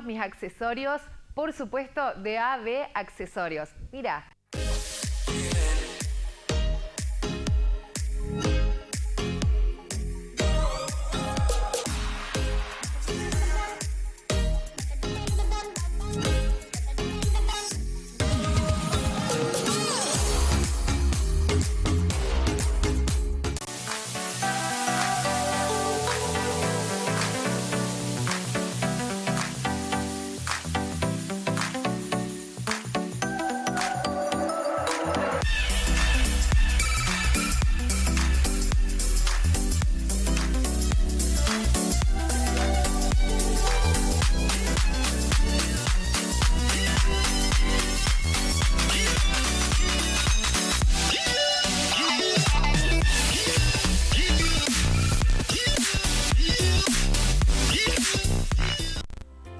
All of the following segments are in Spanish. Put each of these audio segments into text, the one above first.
mostrarnos mis accesorios, por supuesto, de AB Accesorios. Mira.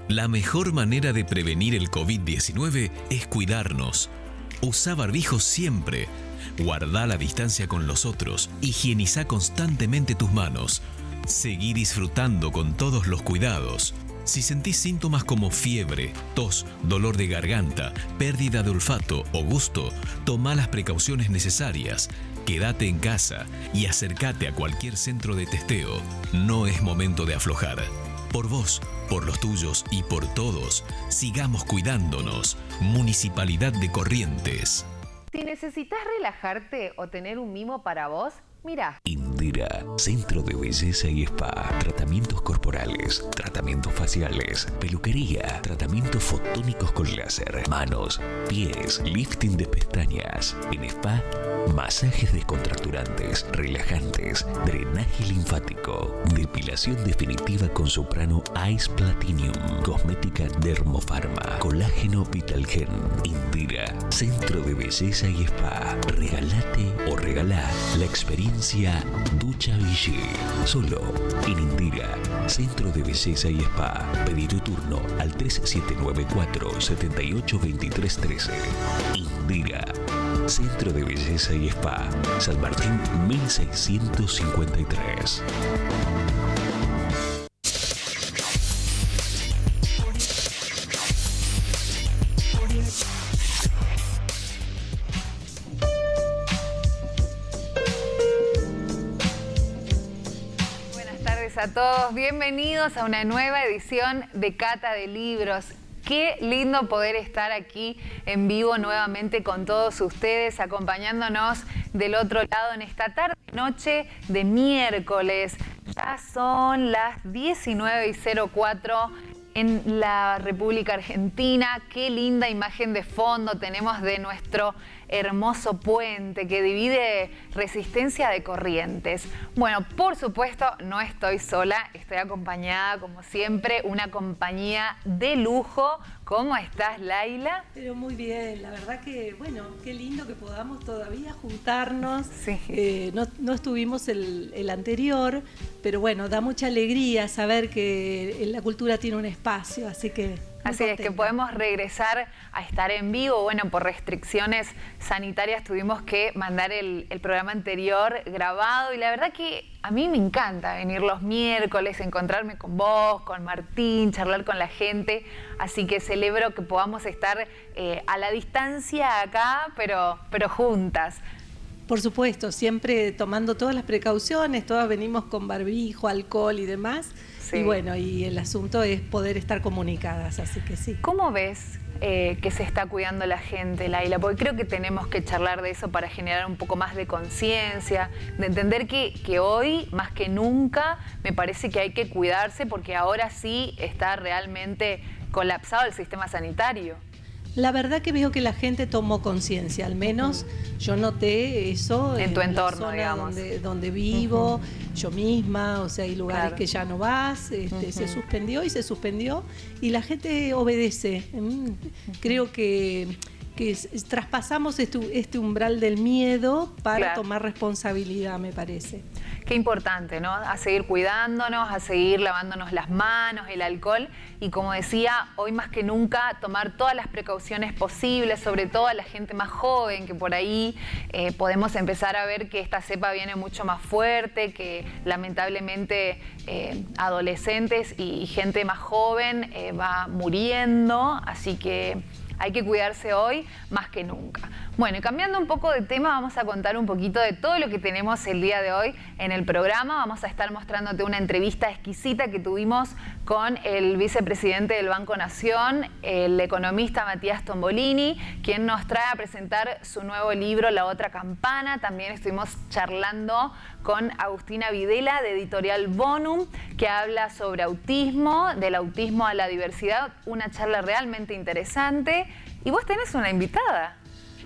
La mejor manera de prevenir el COVID-19 es cuidarnos. Usa barbijo siempre. Guarda la distancia con los otros. Higieniza constantemente tus manos. Seguí disfrutando con todos los cuidados. Si sentís síntomas como fiebre, tos, dolor de garganta, pérdida de olfato o gusto, toma las precauciones necesarias. Quédate en casa y acércate a cualquier centro de testeo. No es momento de aflojar. Por vos, por los tuyos y por todos, sigamos cuidándonos. Municipalidad de Corrientes. Si necesitas relajarte o tener un mimo para vos, mira. Indira, Centro de Belleza y Spa. Tratamientos corporales, tratamientos faciales, peluquería, tratamientos fotónicos con láser, manos, pies, lifting de pestañas. En Spa, masajes descontracturantes, relajantes, drenaje linfático, depilación definitiva con Soprano Ice Platinum, cosmética Dermofarma, colágeno Vitalgen. Indira, Centro de Belleza y Spa. Regalate o regalá la experiencia Ducha Vichy. Solo en Indira, Centro de Belleza y Spa. Pedí tu turno al 3794-782313. Indira, Centro de Belleza y Spa. San Martín 1653. A todos, bienvenidos a una nueva edición de Cata de Libros. Qué lindo poder estar aquí en vivo nuevamente con todos ustedes, acompañándonos del otro lado en esta tarde-noche de miércoles. Ya son las 19:04 en la República Argentina. Qué linda imagen de fondo tenemos de nuestro hermoso puente que divide Resistencia de Corrientes. Bueno, por supuesto, no estoy sola, estoy acompañada, como siempre, una compañía de lujo. ¿Cómo estás, Laila? Pero muy bien, la verdad que, bueno, qué lindo que podamos todavía juntarnos. Sí. No estuvimos el anterior, pero bueno, da mucha alegría saber que la cultura tiene un espacio, así que... Así es, que podemos regresar a estar en vivo. Bueno, por restricciones sanitarias tuvimos que mandar el programa anterior grabado y la verdad que a mí me encanta venir los miércoles, encontrarme con vos, con Martín, charlar con la gente. Así que celebro que podamos estar a la distancia acá, pero juntas. Por supuesto, siempre tomando todas las precauciones, todas venimos con barbijo, alcohol y demás. Sí. Y bueno, y el asunto es poder estar comunicadas, así que sí. ¿Cómo ves que se está cuidando la gente, Laila? Porque creo que tenemos que charlar de eso para generar un poco más de conciencia, de entender que hoy, más que nunca, me parece que hay que cuidarse porque ahora sí está realmente colapsado el sistema sanitario. La verdad que veo que la gente tomó conciencia, al menos yo noté eso en tu entorno, la zona digamos. Donde vivo, yo misma, o sea, hay lugares que ya no vas, se suspendió y la gente obedece. Creo que traspasamos este umbral del miedo para tomar responsabilidad, me parece. qué importante, ¿no? A seguir cuidándonos, a seguir lavándonos las manos, el alcohol y como decía, hoy más que nunca tomar todas las precauciones posibles, sobre todo a la gente más joven, que por ahí podemos empezar a ver que esta cepa viene mucho más fuerte, que lamentablemente adolescentes y gente más joven va muriendo, así que hay que cuidarse hoy más que nunca. Bueno, y cambiando un poco de tema, vamos a contar un poquito de todo lo que tenemos el día de hoy en el programa. Vamos a estar mostrándote una entrevista exquisita que tuvimos con el vicepresidente del Banco Nación, el economista Matías Tombolini, quien nos trae a presentar su nuevo libro, La Otra Campana. También estuvimos charlando con Agustina Videla, de Editorial Bonum, que habla sobre autismo, del autismo a la diversidad, una charla realmente interesante. Y vos tenés una invitada.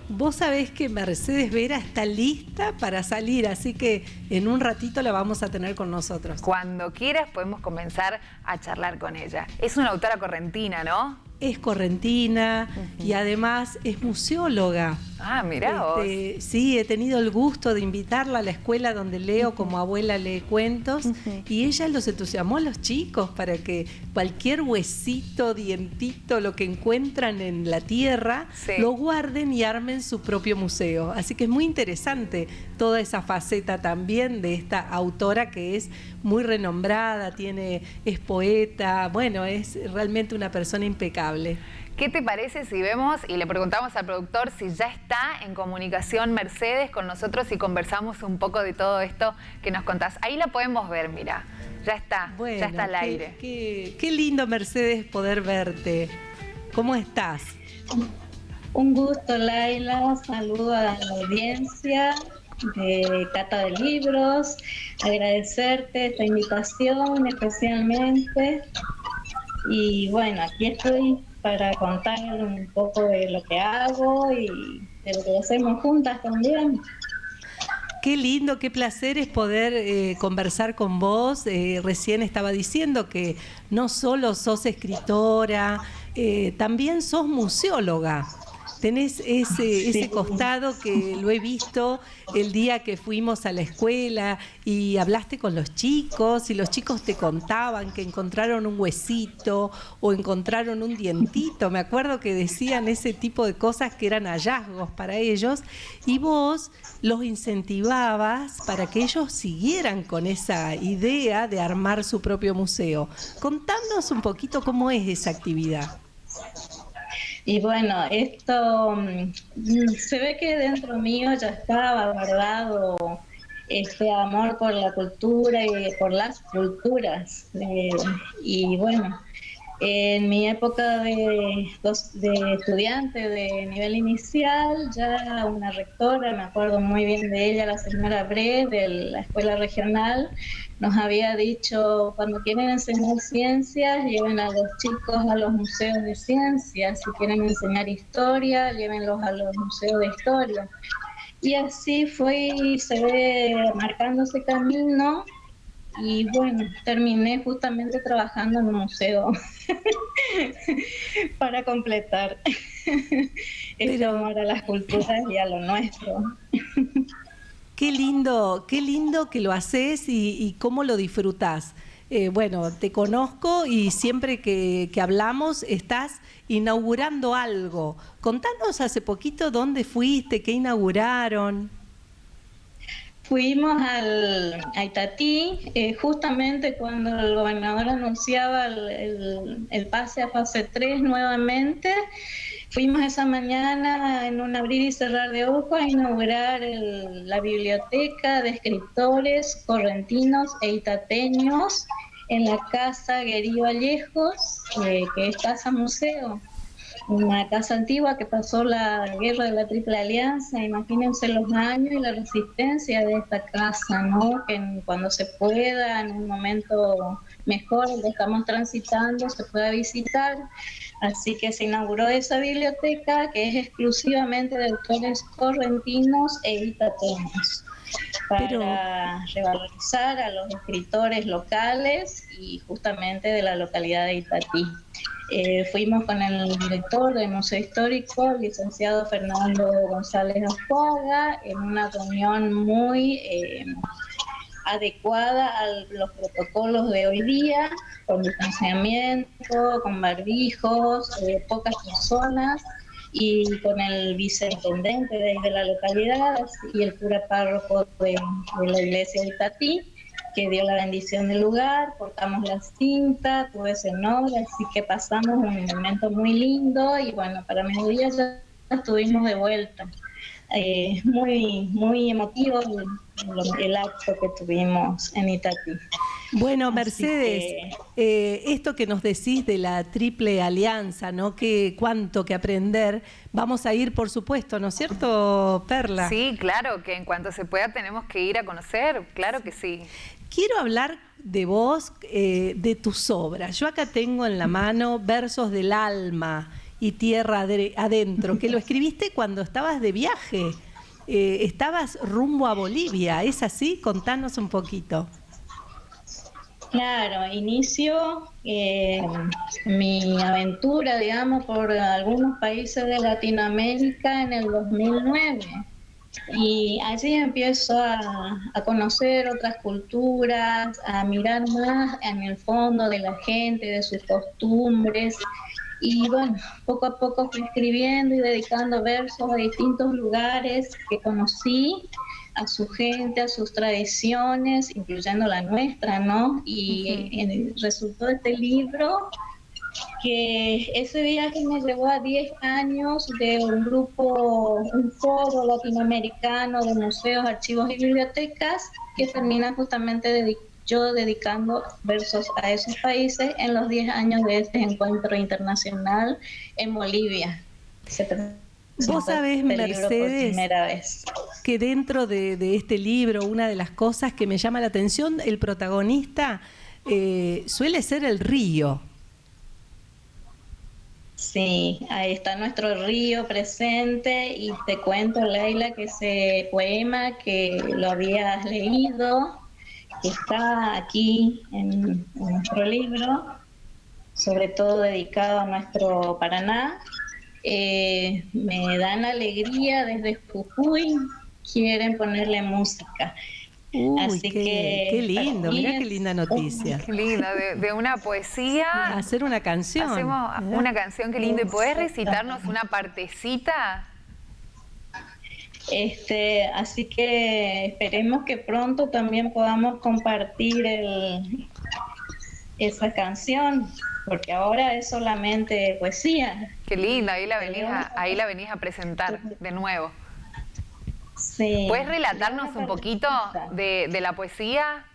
Vos sabés que Mercedes Vera está lista para salir, así que en un ratito la vamos a tener con nosotros. Cuando quieras podemos comenzar a charlar con ella. Es una autora correntina, ¿no? Es correntina y además es museóloga. Ah, mirá vos. Sí, he tenido el gusto de invitarla a la escuela donde leo como abuela lee cuentos y ella los entusiasmó a los chicos para que cualquier huesito, dientito, lo que encuentran en la tierra, lo guarden y armen su propio museo. Así que es muy interesante toda esa faceta también de esta autora que es muy renombrada, es poeta, bueno, es realmente una persona impecable. ¿Qué te parece si vemos y le preguntamos al productor si ya está en comunicación Mercedes con nosotros y conversamos un poco de todo esto que nos contás? Ahí la podemos ver, mira, ya está, bueno, ya está al aire. Qué lindo, Mercedes, poder verte. ¿Cómo estás? Un gusto, Laila. Saludo a la audiencia de Cata de Libros. Agradecerte esta invitación especialmente. Y bueno, aquí estoy para contar un poco de lo que hago y de lo que hacemos juntas también. Qué lindo, qué placer es poder conversar con vos. Recién estaba diciendo que no solo sos escritora, también sos museóloga. Tenés ese costado que lo he visto el día que fuimos a la escuela y hablaste con los chicos y los chicos te contaban que encontraron un huesito o encontraron un dientito. Me acuerdo que decían ese tipo de cosas que eran hallazgos para ellos y vos los incentivabas para que ellos siguieran con esa idea de armar su propio museo. Contanos un poquito cómo es esa actividad. Y bueno, esto se ve que dentro mío ya estaba guardado este amor por la cultura y por las culturas. Y bueno, en mi época de estudiante de nivel inicial, ya una rectora, me acuerdo muy bien de ella, la señora Bre, de la escuela regional, nos había dicho, cuando quieren enseñar ciencias, lleven a los chicos a los museos de ciencias, si quieren enseñar historia, llévenlos a los museos de historia. Y así fue y se ve marcando ese camino. Y bueno, terminé justamente trabajando en un museo para completar este amor a las culturas y a lo nuestro. Qué lindo que lo haces y cómo lo disfrutás. Bueno, te conozco y siempre que hablamos estás inaugurando algo. Contanos hace poquito dónde fuiste, qué inauguraron. Fuimos a Itatí, justamente cuando el gobernador anunciaba el pase a fase 3 nuevamente. Fuimos esa mañana en un abrir y cerrar de ojos a inaugurar la biblioteca de escritores correntinos e itateños en la Casa Guerí Vallejos, que es Casa Museo. Una casa antigua que pasó la guerra de la Triple Alianza. Imagínense los años y la resistencia de esta casa, ¿no? Que cuando se pueda, en un momento mejor, el que estamos transitando, se pueda visitar. Así que se inauguró esa biblioteca que es exclusivamente de autores correntinos e itateños, para revalorizar a los escritores locales y justamente de la localidad de Itatí. Fuimos con el director del Museo Histórico, el licenciado Fernando González Azuaga, en una reunión muy adecuada a los protocolos de hoy día, con distanciamiento, con barbijos, pocas personas, y con el viceintendente de la localidad y el cura párroco de la iglesia de Itatí, que dio la bendición del lugar, cortamos la cinta, todo ese nombre, así que pasamos un momento muy lindo y bueno, para mediodía ya estuvimos de vuelta. Muy emotivo el acto que tuvimos en Itatí. Bueno, Mercedes, esto que nos decís de la triple alianza, ¿no? Que cuánto que aprender. Vamos a ir, por supuesto, ¿no es cierto, Perla? Sí, claro, que en cuanto se pueda tenemos que ir a conocer, claro que sí. Quiero hablar de vos, de tus obras. Yo acá tengo en la mano Versos del Alma y Tierra Adentro, que lo escribiste cuando estabas de viaje. Estabas rumbo a Bolivia, ¿es así? Contanos un poquito. Claro, inicio mi aventura, digamos, por algunos países de Latinoamérica en el 2009. Y allí empiezo a conocer otras culturas, a mirar más en el fondo de la gente, de sus costumbres. Y bueno, poco a poco fui escribiendo y dedicando versos a distintos lugares que conocí, a su gente, a sus tradiciones, incluyendo la nuestra, ¿no? Y resultó este libro, que ese viaje me llevó a 10 años de un foro latinoamericano de museos, archivos y bibliotecas, que termina justamente yo dedicando versos a esos países en los 10 años de este encuentro internacional en Bolivia. Vos sabés, Mercedes, que dentro de este libro, una de las cosas que me llama la atención, el protagonista suele ser el río. Sí, ahí está nuestro río presente y te cuento, Leila, que ese poema que lo habías leído, que está aquí en nuestro libro, sobre todo dedicado a nuestro Paraná, me dan alegría desde Jujuy, quieren ponerle música. Uy, así qué lindo, mirá qué linda noticia. Qué lindo, de una poesía. Hacer una canción. Hacemos una canción, qué lindo. ¿Y podés recitarnos una partecita? Así que esperemos que pronto también podamos compartir esa canción, porque ahora es solamente poesía. Qué linda, ahí la venís a presentar de nuevo. Sí. ¿Puedes relatarnos un poquito de la poesía?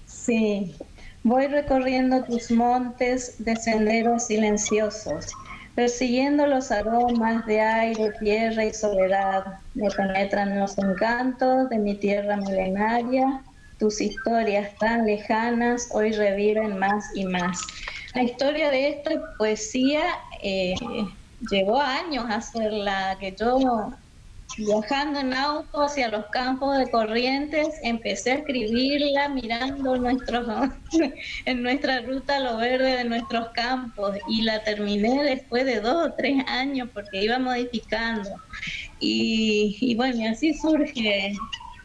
Sí. Voy recorriendo tus montes de senderos silenciosos, persiguiendo los aromas de aire, tierra y soledad. Me penetran los encantos de mi tierra milenaria. Tus historias tan lejanas hoy reviven más y más. La historia de esta poesía llevó años hacerla, que yo, viajando en auto hacia los campos de Corrientes, empecé a escribirla mirando en nuestra ruta a lo verde de nuestros campos, y la terminé después de 2 o 3 años porque iba modificando. Y bueno, y así surge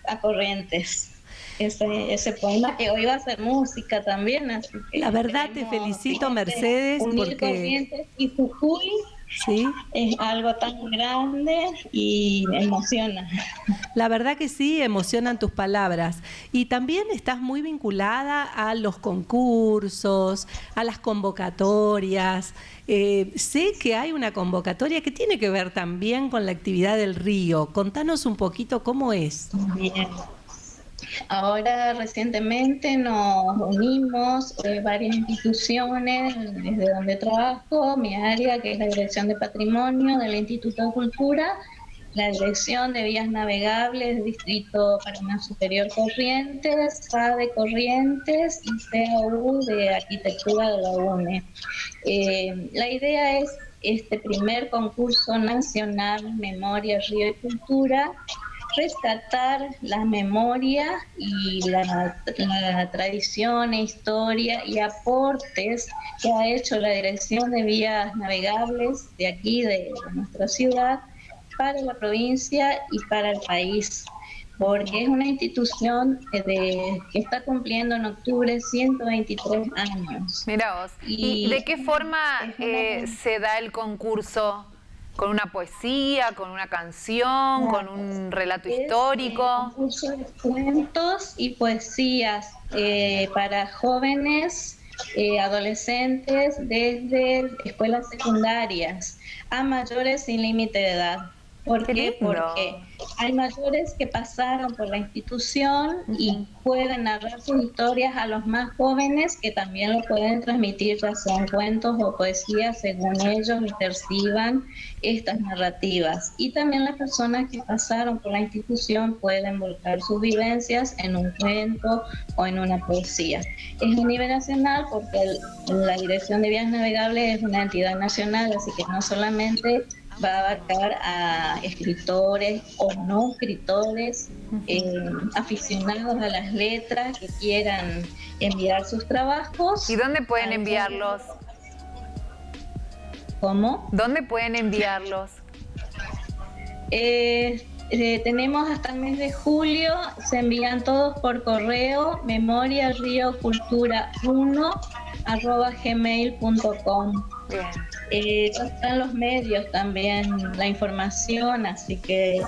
A Corrientes. Ese poema que hoy va a ser música también. Así que la verdad te felicito, Mercedes, unir porque Corrientes y Jujuy, ¿sí? Es algo tan grande y me emociona. La verdad que sí, emocionan tus palabras. Y también estás muy vinculada a los concursos, a las convocatorias. Sé que hay una convocatoria que tiene que ver también con la actividad del río. Contanos un poquito cómo es. Bien. Ahora recientemente nos unimos varias instituciones desde donde trabajo, mi área, que es la Dirección de Patrimonio del Instituto de Cultura, la Dirección de Vías Navegables, Distrito Paraná Superior Corrientes, FADE Corrientes y CAU de Arquitectura de la UNE. La idea es este primer concurso nacional Memoria, Río y Cultura, rescatar la memoria y la tradición e historia y aportes que ha hecho la Dirección de Vías Navegables de aquí, de nuestra ciudad, para la provincia y para el país. porque es una institución que está cumpliendo en octubre 123 años. Mira vos. ¿Y de qué forma se da el concurso? ¿Con una poesía, con una canción, con un relato histórico? Un concurso de cuentos y poesías para jóvenes, adolescentes, desde escuelas secundarias a mayores sin límite de edad. ¿Por qué? Porque hay mayores que pasaron por la institución y pueden narrar sus historias a los más jóvenes, que también lo pueden transmitir, ya sean cuentos o poesías, según ellos perciban estas narrativas. Y también las personas que pasaron por la institución pueden volcar sus vivencias en un cuento o en una poesía. Es a nivel nacional porque la Dirección de Vías Navegables es una entidad nacional, así que no solamente va a abarcar a escritores o no escritores, aficionados a las letras que quieran enviar sus trabajos. ¿Y dónde pueden enviarlos? ¿Cómo? ¿Dónde pueden enviarlos? Tenemos hasta el mes de julio, se envían todos por correo, memoriariocultura1@gmail.com. Bien. Ya están los medios también, la información, así que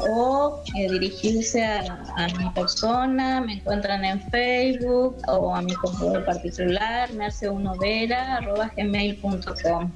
dirigirse a mi persona, me encuentran en Facebook o a mi correo particular, merce1vera@gmail.com.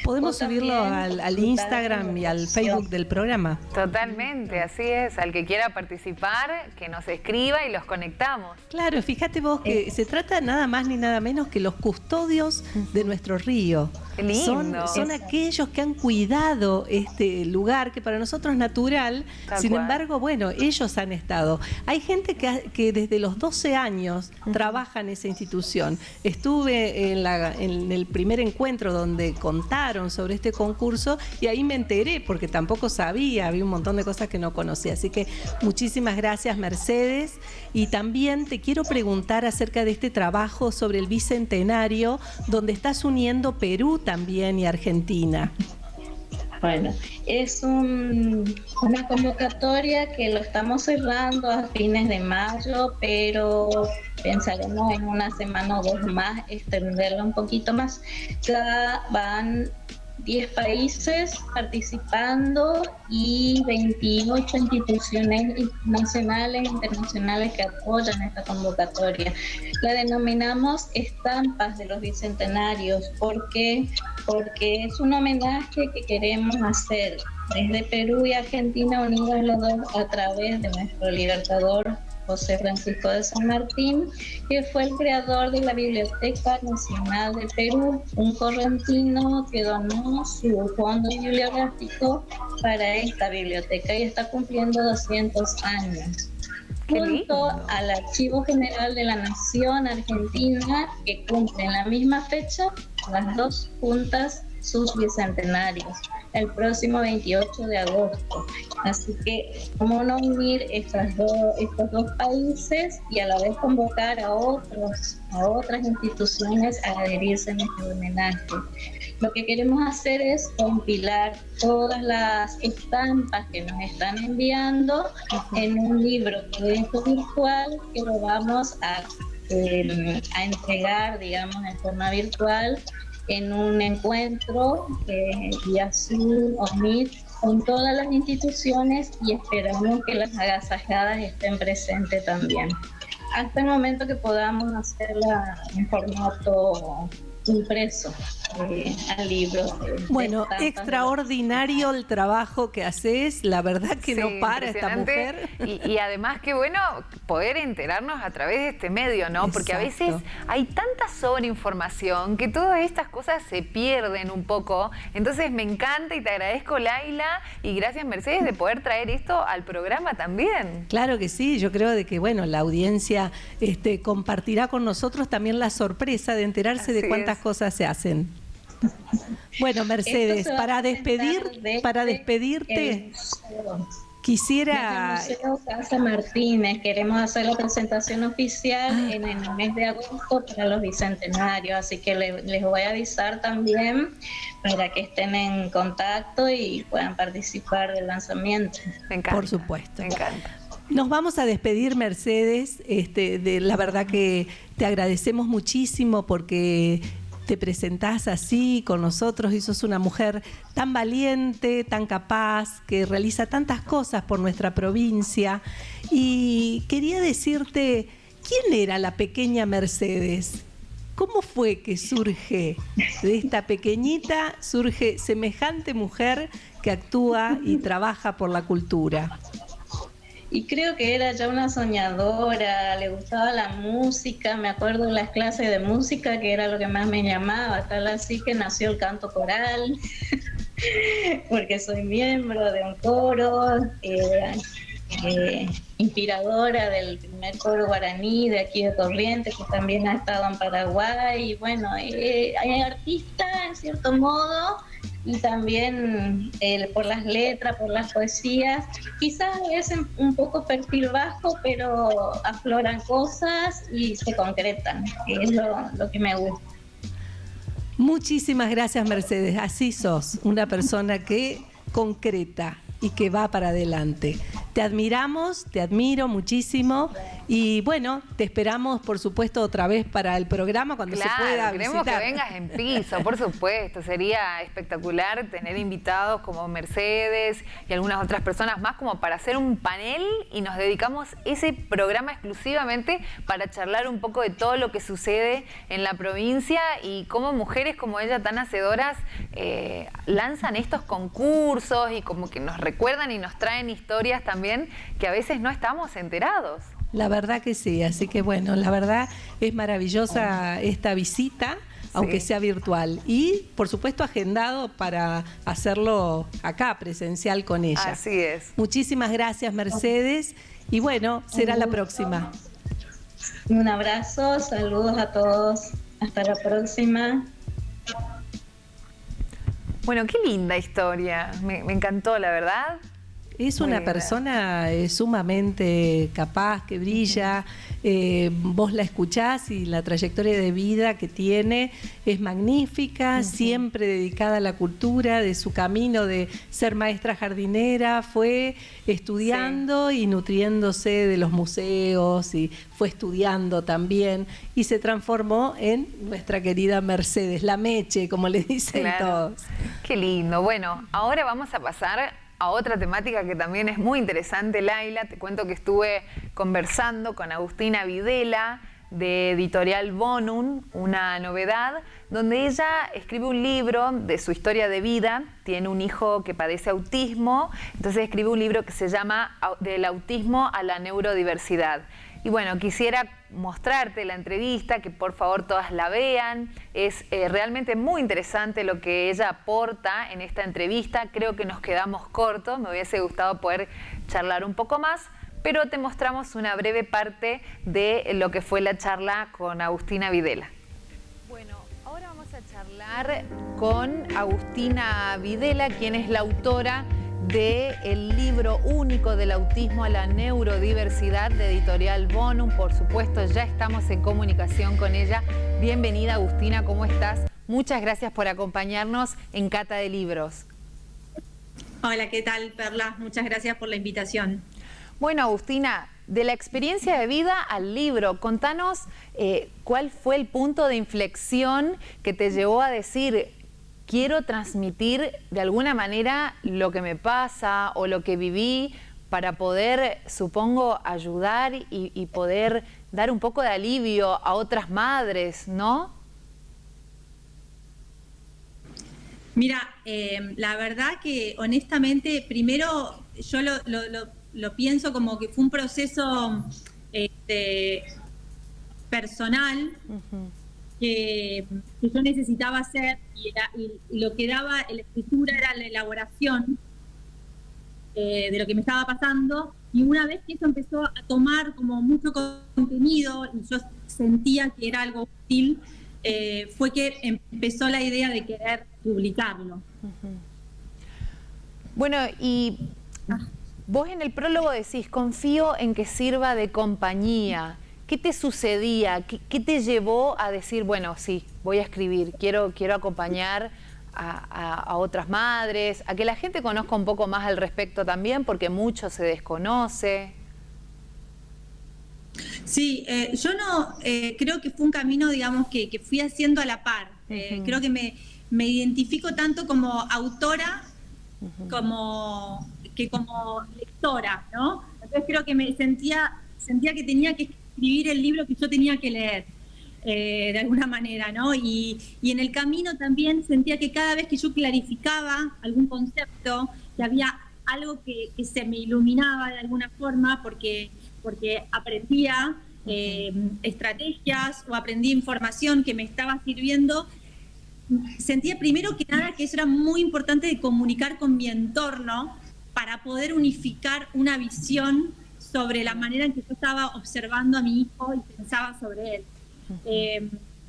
¿Podemos subirlo al Instagram y al Facebook del programa? Totalmente, así es. Al que quiera participar, que nos escriba y los conectamos. Claro, fíjate vos que se trata nada más ni nada menos que los custodios de nuestro río. Qué lindo. Son aquellos que han cuidado este lugar que para nosotros es natural. Sin embargo, bueno, ellos han estado. Hay gente que desde los 12 años trabaja en esa institución. Estuve en el primer encuentro donde contaron sobre este concurso y ahí me enteré porque tampoco sabía, había un montón de cosas que no conocía. Así que muchísimas gracias, Mercedes. Y también te quiero preguntar acerca de este trabajo sobre el Bicentenario, donde estás uniendo Perú también y Argentina. Bueno, es una convocatoria que lo estamos cerrando a fines de mayo, pero pensaremos en una semana o dos más extenderlo un poquito más. Ya van 10 países participando y 28 instituciones nacionales e internacionales que apoyan esta convocatoria. La denominamos Estampas de los Bicentenarios. ¿Por qué? Porque es un homenaje que queremos hacer desde Perú y Argentina, unidos los dos a través de nuestro libertador José Francisco de San Martín, que fue el creador de la Biblioteca Nacional de Perú, un correntino que donó su fondo bibliográfico para esta biblioteca y está cumpliendo 200 años. Junto al Archivo General de la Nación Argentina, que cumple en la misma fecha las dos juntas sus bicentenarios, el próximo 28 de agosto. Así que, ¿cómo no unir estos dos países y a la vez convocar a otras instituciones a adherirse en este homenaje? Lo que queremos hacer es compilar todas las estampas que nos están enviando en un libro virtual que lo vamos a entregar, digamos, en forma virtual en un encuentro vía Zoom o Meet con todas las instituciones y esperamos que las agasajadas estén presentes también. Hasta el momento que podamos hacerla en formato impreso al libro. Bueno, extraordinario el trabajo que haces, la verdad que sí, no para esta mujer. Y además que bueno poder enterarnos a través de este medio, ¿no? Porque a veces hay tanta sobreinformación que todas estas cosas se pierden un poco. Entonces me encanta y te agradezco, Laila, y gracias, Mercedes, de poder traer esto al programa también. Claro que sí, yo creo de que bueno, la audiencia compartirá con nosotros también la sorpresa de enterarse de cuántas cosas se hacen. Bueno, Mercedes, para despedirte, quisiera... Desde el Museo Casa Martínez queremos hacer la presentación oficial en el mes de agosto para los bicentenarios, así que les voy a avisar también para que estén en contacto y puedan participar del lanzamiento. Me encanta. Por supuesto. Me encanta. Nos vamos a despedir, Mercedes. La verdad que te agradecemos muchísimo porque te presentás así con nosotros y sos una mujer tan valiente, tan capaz, que realiza tantas cosas por nuestra provincia. Y quería decirte, ¿quién era la pequeña Mercedes? ¿Cómo fue que surge de esta pequeñita, surge semejante mujer que actúa y trabaja por la cultura? Y creo que era ya una soñadora, le gustaba la música, me acuerdo de las clases de música, que era lo que más me llamaba, tal así que nació el canto coral, porque soy miembro de un coro, inspiradora del primer coro guaraní de aquí de Corrientes, que también ha estado en Paraguay, y bueno, hay artista en cierto modo, y también por las letras, por las poesías, quizás es un poco perfil bajo, pero afloran cosas y se concretan, que es lo que me gusta. Muchísimas gracias, Mercedes. Así sos, una persona que concreta y que va para adelante. Te admiramos, te admiro muchísimo y bueno, te esperamos por supuesto otra vez para el programa cuando se pueda queremos visitar. que vengas en piso, por supuesto, sería espectacular tener invitados como Mercedes y algunas otras personas más como para hacer un panel y nos dedicamos ese programa exclusivamente para charlar un poco de todo lo que sucede en la provincia y cómo mujeres como ella tan hacedoras lanzan estos concursos y como que nos recuerdan y nos traen historias también que a veces no estamos enterados. La verdad que sí, así que bueno, la verdad es maravillosa esta visita, aunque sea virtual. Y por supuesto agendado para hacerlo acá, presencial con ella. Así es. Muchísimas gracias, Mercedes. Y bueno, será la próxima. Un abrazo, saludos a todos. Hasta la próxima. Bueno, qué linda historia. Me encantó, la verdad. Es una persona sumamente capaz, que brilla. Vos la escuchás y la trayectoria de vida que tiene es magnífica, siempre dedicada a la cultura, de su camino de ser maestra jardinera, fue estudiando y nutriéndose de los museos y fue estudiando también y se transformó en nuestra querida Mercedes, la Meche, como le dicen todos. Qué lindo. Bueno, ahora vamos a pasar a otra temática que también es muy interesante, Laila. Te cuento que estuve conversando con Agustina Videla de Editorial Bonum, una novedad, donde ella escribe un libro de su historia de vida. Tiene un hijo que padece autismo, entonces escribe un libro que se llama Del autismo a la neurodiversidad. Y bueno, quisiera mostrarte la entrevista, que por favor todas la vean. Es realmente muy interesante lo que ella aporta en esta entrevista. Creo que nos quedamos cortos, me hubiese gustado poder charlar un poco más, pero te mostramos una breve parte de lo que fue la charla con Agustina Videla. Bueno, ahora vamos a charlar con Agustina Videla, quien es la autora del libro único del autismo a la neurodiversidad de Editorial Bonum. Por supuesto, ya estamos en comunicación con ella. Bienvenida, Agustina, ¿cómo estás? Muchas gracias por acompañarnos en Cata de Libros. Hola, ¿qué tal, Perla? Muchas gracias por la invitación. Bueno, Agustina, de la experiencia de vida al libro, contanos cuál fue el punto de inflexión que te llevó a decir: quiero transmitir de alguna manera lo que me pasa o lo que viví para poder, supongo, ayudar y poder dar un poco de alivio a otras madres, ¿no? Mira, la verdad que honestamente, primero yo lo pienso como que fue un proceso personal. Que yo necesitaba hacer y lo que daba la escritura era la elaboración de lo que me estaba pasando, y una vez que eso empezó a tomar como mucho contenido y yo sentía que era algo útil, fue que empezó la idea de querer publicarlo. Bueno, y vos en el prólogo decís: confío en que sirva de compañía. ¿Qué te sucedía? ¿Qué te llevó a decir, bueno, sí, voy a escribir, quiero acompañar a otras madres, a que la gente conozca un poco más al respecto también, porque mucho se desconoce? Sí, yo no creo que fue un camino, digamos, que fui haciendo a la par. Creo que me identifico tanto como autora como lectora, ¿no? Entonces creo que me sentía que tenía que escribir el libro que yo tenía que leer, de alguna manera, ¿no? Y en el camino también sentía que cada vez que yo clarificaba algún concepto, que había algo que se me iluminaba de alguna forma, porque aprendía estrategias o aprendí información que me estaba sirviendo. Sentía primero que nada que eso era muy importante de comunicar con mi entorno para poder unificar una visión sobre la manera en que yo estaba observando a mi hijo y pensaba sobre él.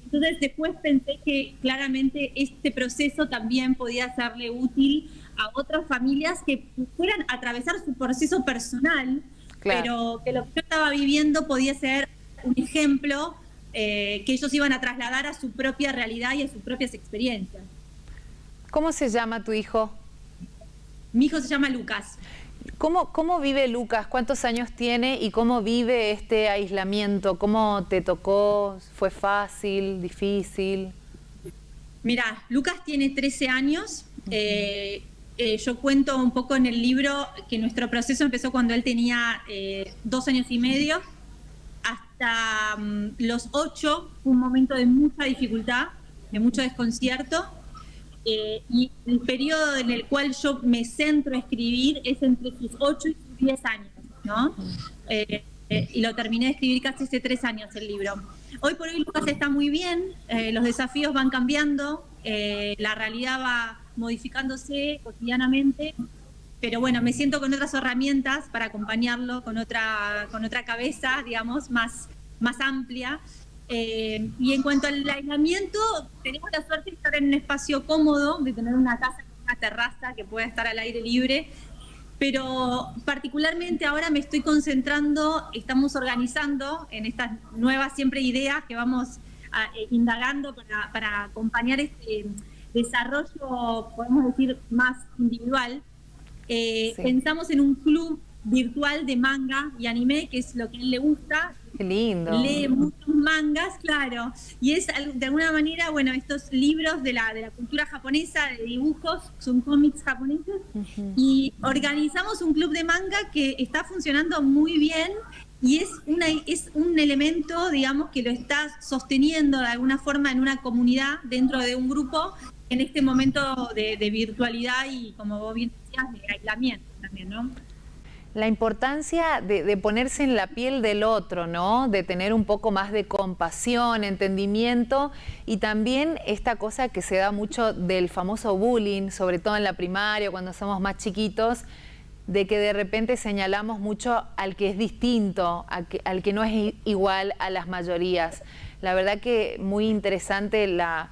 Entonces después pensé que claramente este proceso también podía serle útil a otras familias que fueran a atravesar su proceso personal, claro, pero que lo que yo estaba viviendo podía ser un ejemplo que ellos iban a trasladar a su propia realidad y a sus propias experiencias. ¿Cómo se llama tu hijo? Mi hijo se llama Lucas. ¿Cómo vive Lucas? ¿Cuántos años tiene y cómo vive este aislamiento? ¿Cómo te tocó? ¿Fue fácil, difícil? Mira, Lucas tiene 13 años. Yo cuento un poco en el libro que nuestro proceso empezó cuando él tenía 2 años y medio. Hasta los 8 fue un momento de mucha dificultad, de mucho desconcierto. Y el periodo en el cual yo me centro a escribir es entre sus 8 y sus 10 años, ¿no? Y lo terminé de escribir casi hace 3 años el libro. Hoy por hoy Lucas está muy bien, los desafíos van cambiando, la realidad va modificándose cotidianamente, pero bueno, me siento con otras herramientas para acompañarlo, con otra cabeza, digamos, más amplia. Y en cuanto al aislamiento, tenemos la suerte de estar en un espacio cómodo, de tener una casa con una terraza que pueda estar al aire libre, pero particularmente ahora me estoy concentrando, estamos organizando en estas nuevas siempre ideas que vamos indagando para acompañar este desarrollo, podemos decir, más individual. Sí. Pensamos en un club virtual de manga y anime, que es lo que a él le gusta. Qué lindo. Lee muchos mangas, claro. Y es de alguna manera, bueno, estos libros de la cultura japonesa, de dibujos, son cómics japoneses. Y organizamos un club de manga que está funcionando muy bien y es un elemento, digamos, que lo está sosteniendo de alguna forma en una comunidad, dentro de un grupo, en este momento de virtualidad y, como vos bien decías, de aislamiento también, ¿no? La importancia de ponerse en la piel del otro, ¿no? De tener un poco más de compasión, entendimiento, y también esta cosa que se da mucho del famoso bullying, sobre todo en la primaria, cuando somos más chiquitos, de que de repente señalamos mucho al que es distinto, al que no es igual a las mayorías. La verdad que muy interesante la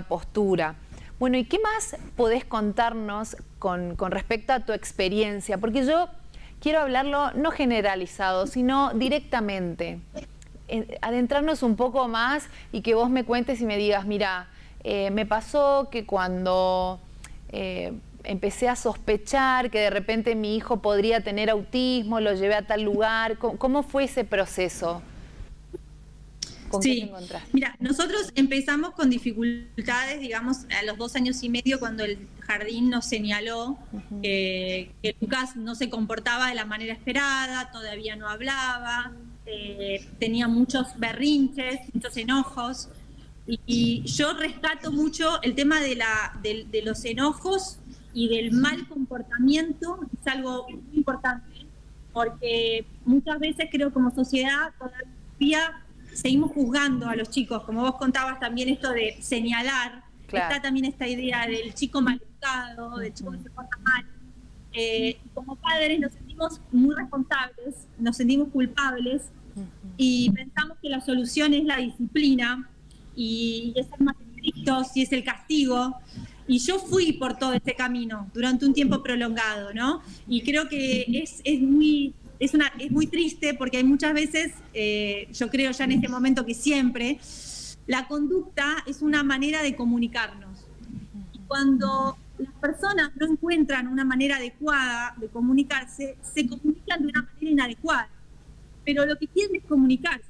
postura. Bueno, ¿y qué más podés contarnos con respecto a tu experiencia? Porque yo quiero hablarlo no generalizado, sino directamente. Adentrarnos un poco más y que vos me cuentes y me digas, mira, me pasó que cuando empecé a sospechar que de repente mi hijo podría tener autismo, lo llevé a tal lugar. ¿Cómo fue ese proceso? ¿Con qué te encontraste? Mira, nosotros empezamos con dificultades, digamos, a los 2 años y medio, cuando el jardín nos señaló que Lucas no se comportaba de la manera esperada, todavía no hablaba, tenía muchos berrinches, muchos enojos, y yo rescato mucho el tema de los enojos y del mal comportamiento. Es algo muy importante, porque muchas veces creo como sociedad todavía seguimos juzgando a los chicos, como vos contabas también, esto de señalar. Claro. Está también esta idea del chico mal educado, del chico que se porta mal. Como padres nos sentimos muy responsables, nos sentimos culpables y pensamos que la solución es la disciplina y es ser más estrictos y es el castigo. Y yo fui por todo este camino durante un tiempo prolongado, ¿no? Y creo que es muy triste, porque hay muchas veces, yo creo ya en este momento que siempre, la conducta es una manera de comunicarnos. Y cuando las personas no encuentran una manera adecuada de comunicarse, se comunican de una manera inadecuada. Pero lo que quieren es comunicarse.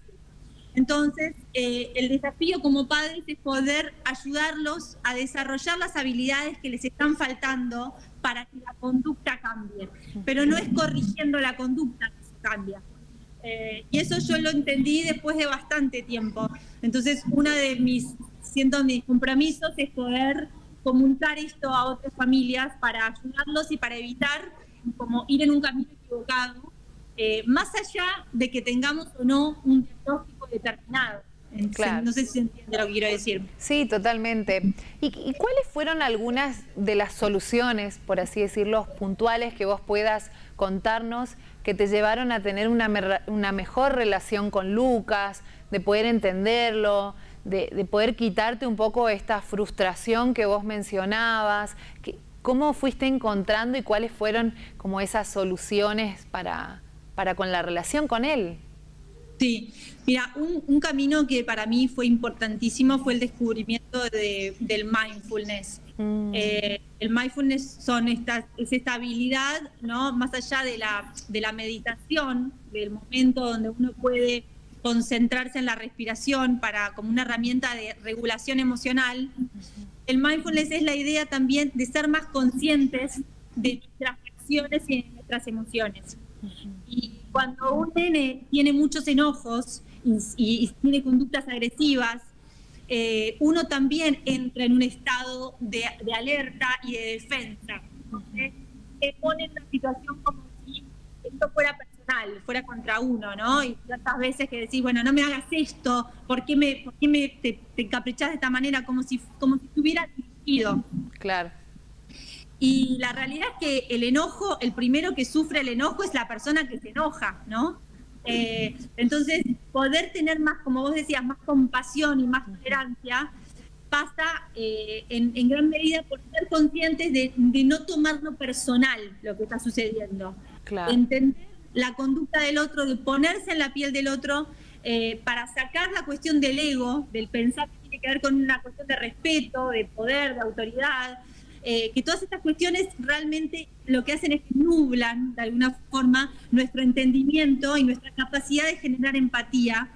Entonces, el desafío como padres es poder ayudarlos a desarrollar las habilidades que les están faltando para que la conducta cambie. Pero no es corrigiendo la conducta que se cambia. Y eso yo lo entendí después de bastante tiempo. Entonces, uno de mis compromisos es poder comunicar esto a otras familias para ayudarlos y para evitar como ir en un camino equivocado, más allá de que tengamos o no un diagnóstico determinado. Claro. No sé si se entiende lo que quiero decir. Sí, totalmente. ¿Y cuáles fueron algunas de las soluciones, por así decirlo, puntuales que vos puedas contarnos que te llevaron a tener una mejor relación con Lucas, de poder entenderlo, de poder quitarte un poco esta frustración que vos mencionabas? ¿Cómo fuiste encontrando y cuáles fueron como esas soluciones para con la relación con él? Sí, mira, un camino que para mí fue importantísimo fue el descubrimiento del mindfulness. El mindfulness es esta habilidad, ¿no? Más allá de la meditación, del momento donde uno puede concentrarse en la respiración como una herramienta de regulación emocional. El mindfulness es la idea también de ser más conscientes de nuestras acciones y de nuestras emociones. Y cuando un nene tiene muchos enojos y tiene conductas agresivas, uno también entra en un estado de alerta y de defensa. Entonces, se pone en una situación como si esto fuera personal, fuera contra uno, ¿no? Y tantas veces que decís, bueno, no me hagas esto, ¿por qué te encaprichás de esta manera? Como si te hubieras dirigido. Claro. Y la realidad es que el enojo, el primero que sufre el enojo es la persona que se enoja, ¿no? Entonces, poder tener más, como vos decías, más compasión y más tolerancia, pasa en gran medida por ser conscientes de no tomarlo personal lo que está sucediendo. Claro. Entender la conducta del otro, de ponerse en la piel del otro, para sacar la cuestión del ego, del pensar que tiene que ver con una cuestión de respeto, de poder, de autoridad. Que todas estas cuestiones realmente lo que hacen es que nublan de alguna forma nuestro entendimiento y nuestra capacidad de generar empatía,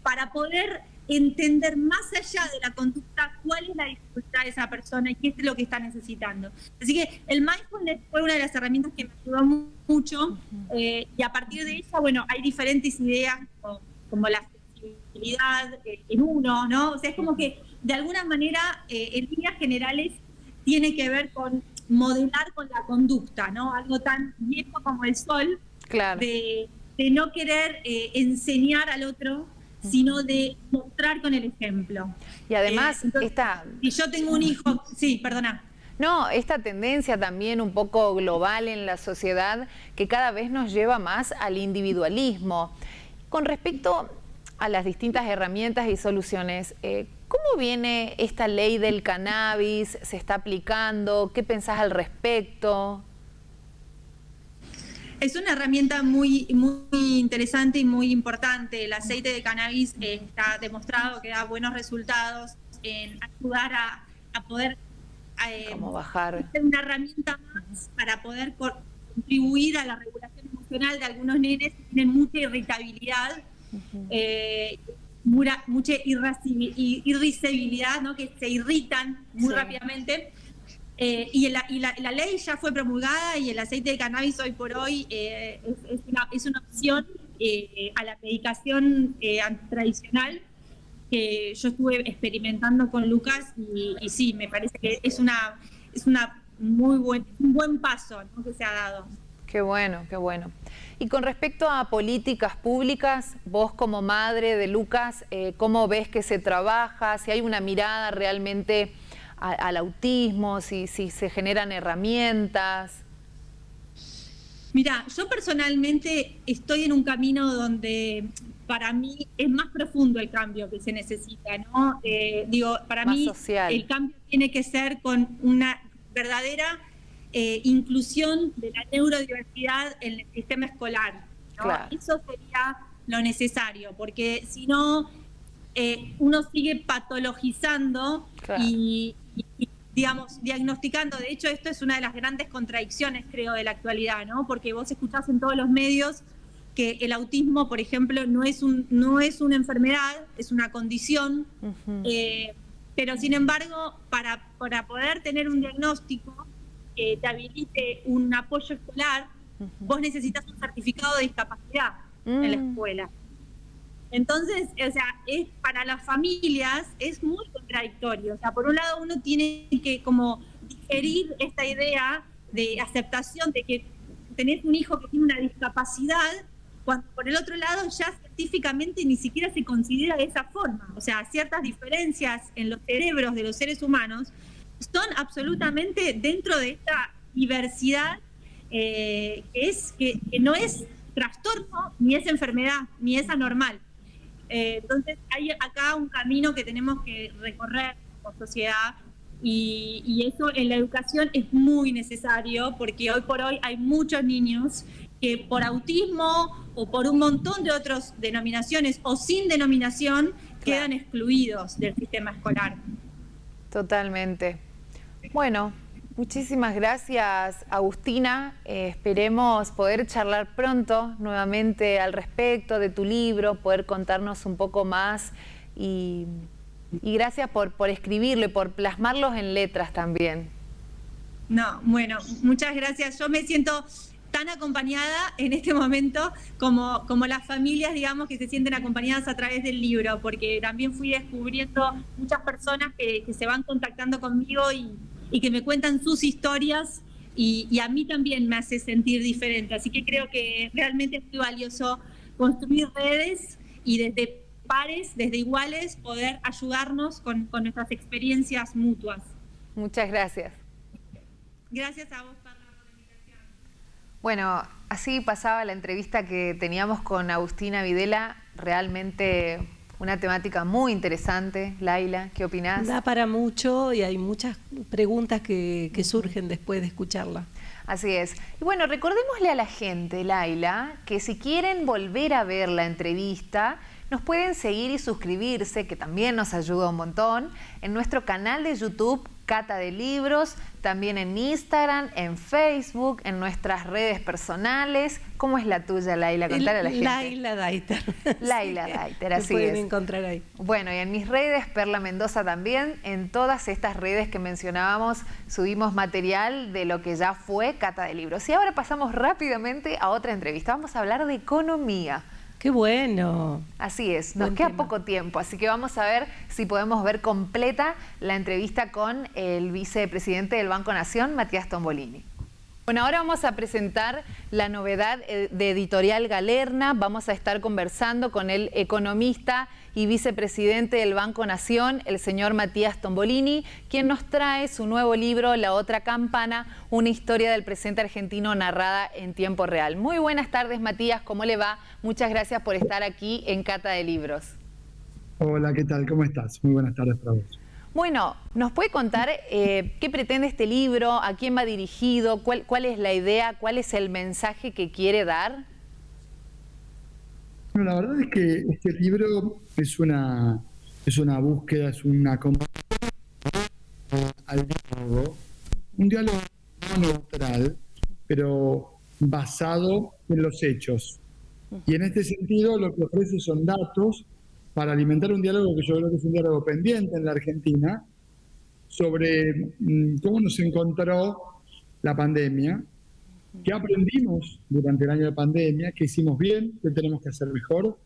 para poder entender más allá de la conducta cuál es la dificultad de esa persona y qué es lo que está necesitando. Así que el mindfulness fue una de las herramientas que me ayudó mucho, y a partir de ella, bueno, hay diferentes ideas como la flexibilidad en uno, ¿no? O sea, es como que de alguna manera, en líneas generales, tiene que ver con modelar con la conducta, ¿no? Algo tan viejo como el sol, claro, de no querer enseñar al otro, sino de mostrar con el ejemplo. Y además, entonces, si yo tengo un hijo, sí, perdona. No, esta tendencia también un poco global en la sociedad que cada vez nos lleva más al individualismo. Con respecto a las distintas herramientas y soluciones, ¿cómo viene esta ley del cannabis? ¿Se está aplicando? ¿Qué pensás al respecto? Es una herramienta muy interesante y muy importante. El aceite de cannabis está demostrado que da buenos resultados en ayudar a poder ¿Cómo bajar? ser una herramienta más para poder contribuir a la regulación emocional de algunos nenes que tienen mucha irritabilidad, mucha irritabilidad, ¿no? Que se irritan muy rápidamente. Y la ley ya fue promulgada y el aceite de cannabis hoy por hoy es una opción a la medicación tradicional que yo estuve experimentando con Lucas y sí, me parece que es un buen paso, ¿no? Que se ha dado. Qué bueno, qué bueno. Y con respecto a políticas públicas, vos como madre de Lucas, ¿cómo ves que se trabaja? Si hay una mirada realmente al autismo, si se generan herramientas. Mira, yo personalmente estoy en un camino donde para mí es más profundo el cambio que se necesita, ¿no? Para más mí social. El cambio tiene que ser con una verdadera inclusión de la neurodiversidad en el sistema escolar, ¿no? Claro. Eso sería lo necesario, porque si no, uno sigue patologizando. Claro. y digamos, diagnosticando. De hecho, esto es una de las grandes contradicciones, creo, de la actualidad, ¿no? Porque vos escuchás en todos los medios que el autismo, por ejemplo, no es una enfermedad, es una condición, pero sin embargo, para poder tener un diagnóstico que te habilite un apoyo escolar, vos necesitas un certificado de discapacidad en la escuela. Entonces, o sea, para las familias es muy contradictorio. O sea, por un lado uno tiene que como digerir esta idea de aceptación de que tenés un hijo que tiene una discapacidad, cuando por el otro lado ya científicamente ni siquiera se considera de esa forma. O sea, ciertas diferencias en los cerebros de los seres humanos son absolutamente dentro de esta diversidad que no es trastorno, ni es enfermedad, ni es anormal. Entonces hay acá un camino que tenemos que recorrer como sociedad y eso en la educación es muy necesario porque hoy por hoy hay muchos niños que por autismo o por un montón de otras denominaciones o sin denominación quedan excluidos del sistema escolar. Totalmente. Bueno, muchísimas gracias, Agustina. Esperemos poder charlar pronto nuevamente al respecto de tu libro, poder contarnos un poco más y gracias por escribirlo y por plasmarlos en letras también. No, bueno, muchas gracias. Yo me siento tan acompañada en este momento como las familias, digamos, que se sienten acompañadas a través del libro, porque también fui descubriendo muchas personas que se van contactando conmigo y que me cuentan sus historias y a mí también me hace sentir diferente. Así que creo que realmente es muy valioso construir redes y desde pares, desde iguales, poder ayudarnos con nuestras experiencias mutuas. Muchas gracias. Gracias a vos, Carla, por la invitación. Bueno, así pasaba la entrevista que teníamos con Agustina Videla, realmente una temática muy interesante. Laila, ¿qué opinás? Da para mucho y hay muchas preguntas que surgen después de escucharla. Así es. Y bueno, recordémosle a la gente, Laila, que si quieren volver a ver la entrevista, nos pueden seguir y suscribirse, que también nos ayuda un montón, en nuestro canal de YouTube, Cata de Libros, también en Instagram, en Facebook, en nuestras redes personales. ¿Cómo es la tuya, Laila? Contale a la gente. Laila Daiter. Laila sí, Daiter, así pueden es. encontrar ahí. Bueno, y en mis redes, Perla Mendoza también, en todas estas redes que mencionábamos, subimos material de lo que ya fue Cata de Libros. Y ahora pasamos rápidamente a otra entrevista. Vamos a hablar de economía. ¡Qué bueno! Así es, nos queda poco tiempo, así que vamos a ver si podemos ver completa la entrevista con el vicepresidente del Banco Nación, Matías Tombolini. Bueno, ahora vamos a presentar la novedad de Editorial Galerna. Vamos a estar conversando con el economista y vicepresidente del Banco Nación, el señor Matías Tombolini, quien nos trae su nuevo libro, La Otra Campana, una historia del presente argentino narrada en tiempo real. Muy buenas tardes, Matías, ¿cómo le va? Muchas gracias por estar aquí en Cata de Libros. Hola, ¿qué tal? ¿Cómo estás? Muy buenas tardes para vos. Bueno, ¿nos puede contar qué pretende este libro? ¿A quién va dirigido? ¿Cuál es la idea? ¿Cuál es el mensaje que quiere dar? Bueno, la verdad es que este libro es una búsqueda, es una conversación al diálogo, un diálogo no neutral, pero basado en los hechos. Y en este sentido lo que ofrece son datos para alimentar un diálogo que yo creo que es un diálogo pendiente en la Argentina sobre cómo nos encontró la pandemia, qué aprendimos durante el año de pandemia, qué hicimos bien, qué tenemos que hacer mejor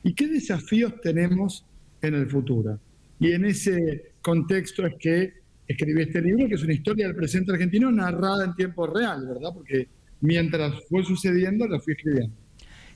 y qué desafíos tenemos en el futuro. Y en ese contexto es que escribí este libro, que es una historia del presente argentino narrada en tiempo real, ¿verdad? Porque mientras fue sucediendo, la fui escribiendo.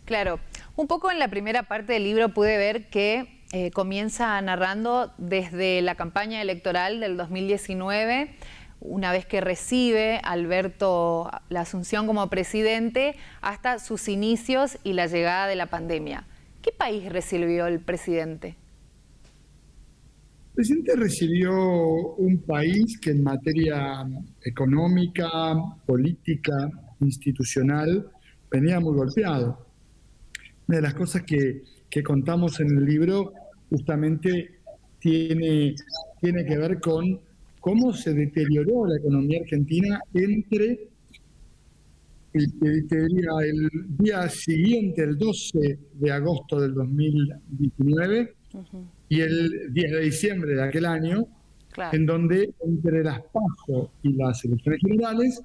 Claro, un poco en la primera parte del libro pude ver que comienza narrando desde la campaña electoral del 2019, una vez que recibe Alberto la asunción como presidente, hasta sus inicios y la llegada de la pandemia. ¿Qué país recibió el presidente? El presidente recibió un país que en materia económica, política, institucional, venía muy golpeado. Una de las cosas que contamos en el libro justamente tiene que ver con cómo se deterioró la economía argentina entre y te diría, el día siguiente, el 12 de agosto del 2019, y el 10 de diciembre de aquel año, Claro. en donde entre las PASO y las elecciones generales,